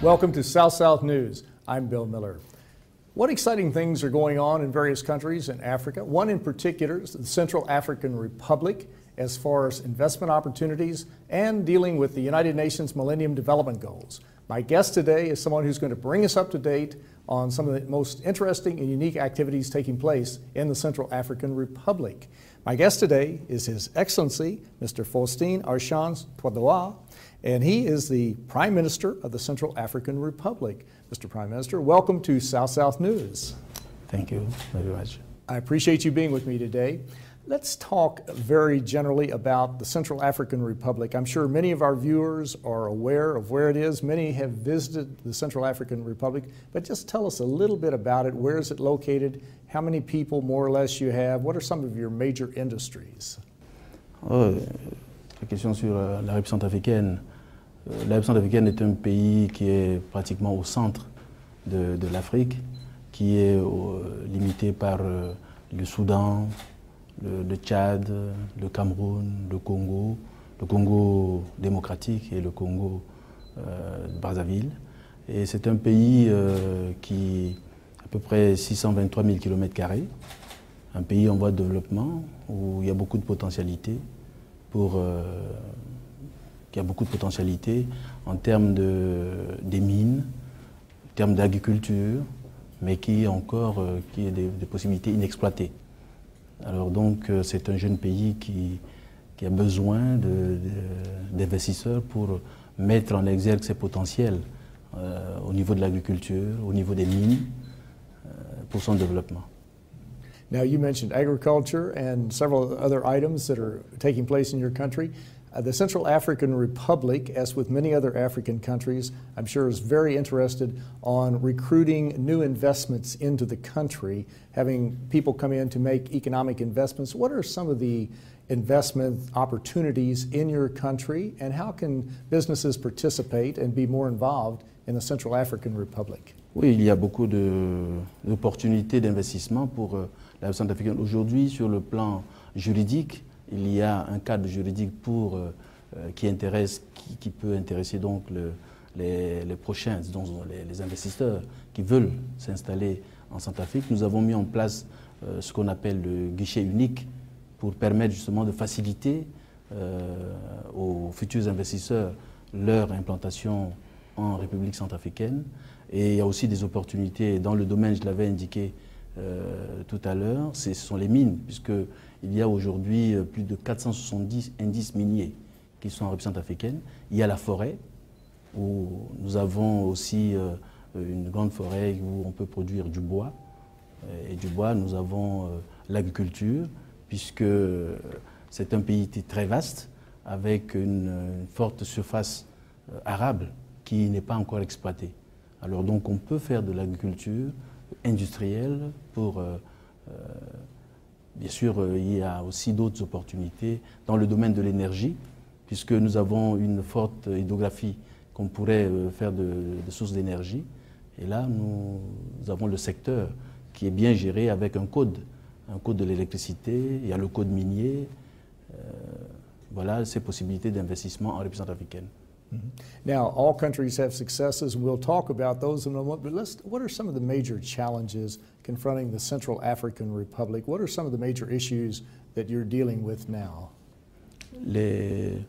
Welcome to South South News. I'm Bill Miller. What exciting things are going on in various countries in Africa? One in particular is the Central African Republic as far as investment opportunities and dealing with the United Nations Millennium Development Goals. My guest today is someone who's going to bring us up to date on some of the most interesting and unique activities taking place in the Central African Republic. My guest today is His Excellency, Mr. Faustin Archange Touadéra, and he is the Prime Minister of the Central African Republic. Mr. Prime Minister, welcome to South South News. Thank you very much. I appreciate you being with me today. Let's talk very generally about the Central African Republic. I'm sure many of our viewers are aware of where it is. Many have visited the Central African Republic, but just tell us a little bit about it. Where is it located? How many people, more or less, you have? What are some of your major industries? La question sur la République centrafricaine. La République centrafricaine est un pays qui est pratiquement au centre de l'Afrique, qui est limité par le Soudan, le Tchad, le Cameroun, le Congo démocratique et le Congo Brazzaville. Et c'est un pays qui a à peu près 623 000 km², un pays en voie de développement où il y a beaucoup de potentialités en termes des mines, en termes d'agriculture, mais qui a des possibilités inexploitées. Alors donc c'est un jeune pays qui a besoin d'investisseurs pour mettre en exergue ses potentiels au niveau de l'agriculture, au niveau des mines, pour son développement. Now you mentioned agriculture and several other items that are taking place in your country. The Central African Republic, as with many other African countries, I'm sure is very interested on recruiting new investments into the country, having people come in to make economic investments. What are some of the investment opportunities in your country, and how can businesses participate and be more involved in the Central African Republic? Oui, il y a beaucoup d'opportunités d'investissement pour la République centrafricaine. Aujourd'hui, sur le plan juridique, il y a un cadre juridique qui peut intéresser donc les prochains, donc les investisseurs qui veulent s'installer en Centrafrique. Nous avons mis en place ce qu'on appelle le guichet unique pour permettre justement de faciliter aux futurs investisseurs leur implantation en République centrafricaine. Et il y a aussi des opportunités dans le domaine, je l'avais indiqué tout à l'heure, ce sont les mines, puisqu'il y a aujourd'hui plus de 470 indices miniers qui sont en République centrafricaine. Il y a la forêt, où nous avons aussi une grande forêt où on peut produire du bois. Et du bois, nous avons l'agriculture, puisque c'est un pays très vaste, avec une forte surface arable qui n'est pas encore exploitée. Alors donc on peut faire de l'agriculture industrielle pour... bien sûr, il y a aussi d'autres opportunités dans le domaine de l'énergie, puisque nous avons une forte hydrographie qu'on pourrait faire de sources d'énergie. Et là, nous avons le secteur qui est bien géré avec un code de l'électricité, il y a le code minier. Voilà ces possibilités d'investissement en République centrafricaine. Now, all countries have successes, and we'll talk about those in a moment, but what are some of the major challenges confronting the Central African Republic? What are some of the major issues that you're dealing with now? Les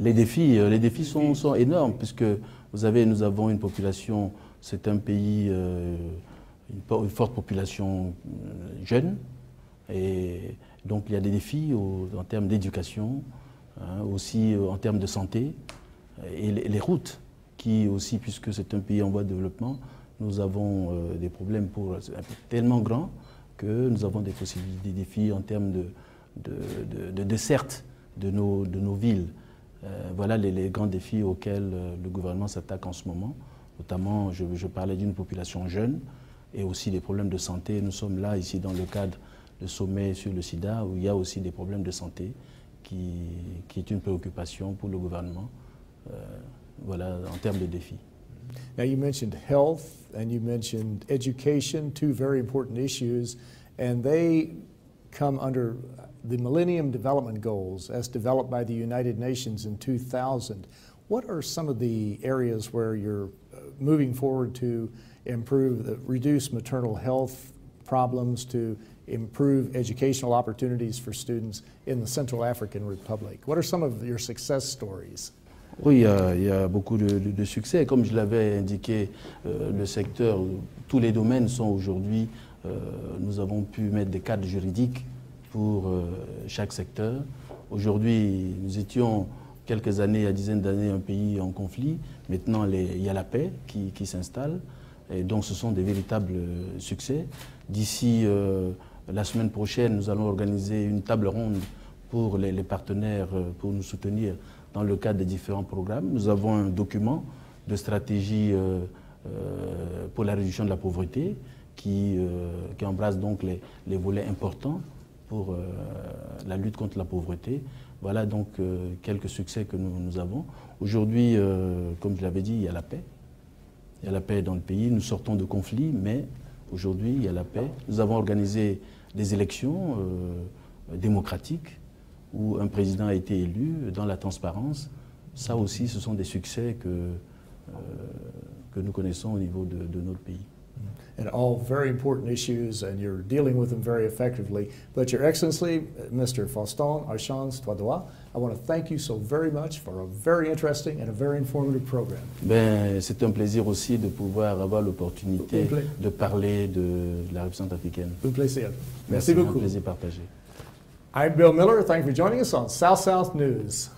défis sont énormes, puisque vous savez, nous avons une population, c'est un pays, une forte population jeune, et donc il y a des défis en termes d'éducation, aussi en termes de santé, et les routes qui aussi, puisque c'est un pays en voie de développement, nous avons des problèmes tellement grands que nous avons des possibilités, des défis en termes de desserte de nos villes. Voilà les grands défis auxquels le gouvernement s'attaque en ce moment. Notamment, je parlais d'une population jeune et aussi des problèmes de santé. Nous sommes là, ici, dans le cadre du sommet sur le sida, où il y a aussi des problèmes de santé qui est une préoccupation pour le gouvernement, voilà, en termes de défis. Now you mentioned health and you mentioned education, two very important issues, and they come under the Millennium Development Goals as developed by the United Nations in 2000. What are some of the areas where you're moving forward to improve, reduce maternal health problems, to improve educational opportunities for students in the Central African Republic? What are some of your success stories? Oui, il y a beaucoup de succès. Comme je l'avais indiqué, le secteur, tous les domaines sont aujourd'hui, nous avons pu mettre des cadres juridiques pour chaque secteur. Aujourd'hui, nous étions quelques années, il y a dizaines d'années, un pays en conflit. Maintenant, il y a la paix qui s'installe. Et donc, ce sont des véritables succès. D'ici la semaine prochaine, nous allons organiser une table ronde pour les partenaires, pour nous soutenir dans le cadre des différents programmes. Nous avons un document de stratégie pour la réduction de la pauvreté qui embrasse donc les volets importants pour la lutte contre la pauvreté. Voilà donc quelques succès que nous avons. Aujourd'hui, comme je l'avais dit, il y a la paix. Il y a la paix dans le pays. Nous sortons de conflits, mais aujourd'hui, il y a la paix. Nous avons organisé des élections démocratiques où un président a été élu dans la transparence. Ça aussi, ce sont des succès que nous connaissons au niveau de notre pays. And all very important issues, and you're dealing with them very effectively. But Your Excellency, Mr. Faustin Archange Touadéra, I want to thank you so very much for a very interesting and a very informative program. C'est un plaisir aussi de pouvoir avoir l'opportunité de parler de la République centrafricaine. Un plaisir. Merci beaucoup. Un plaisir partagé. I'm Bill Miller. Thank you for joining us on South South News.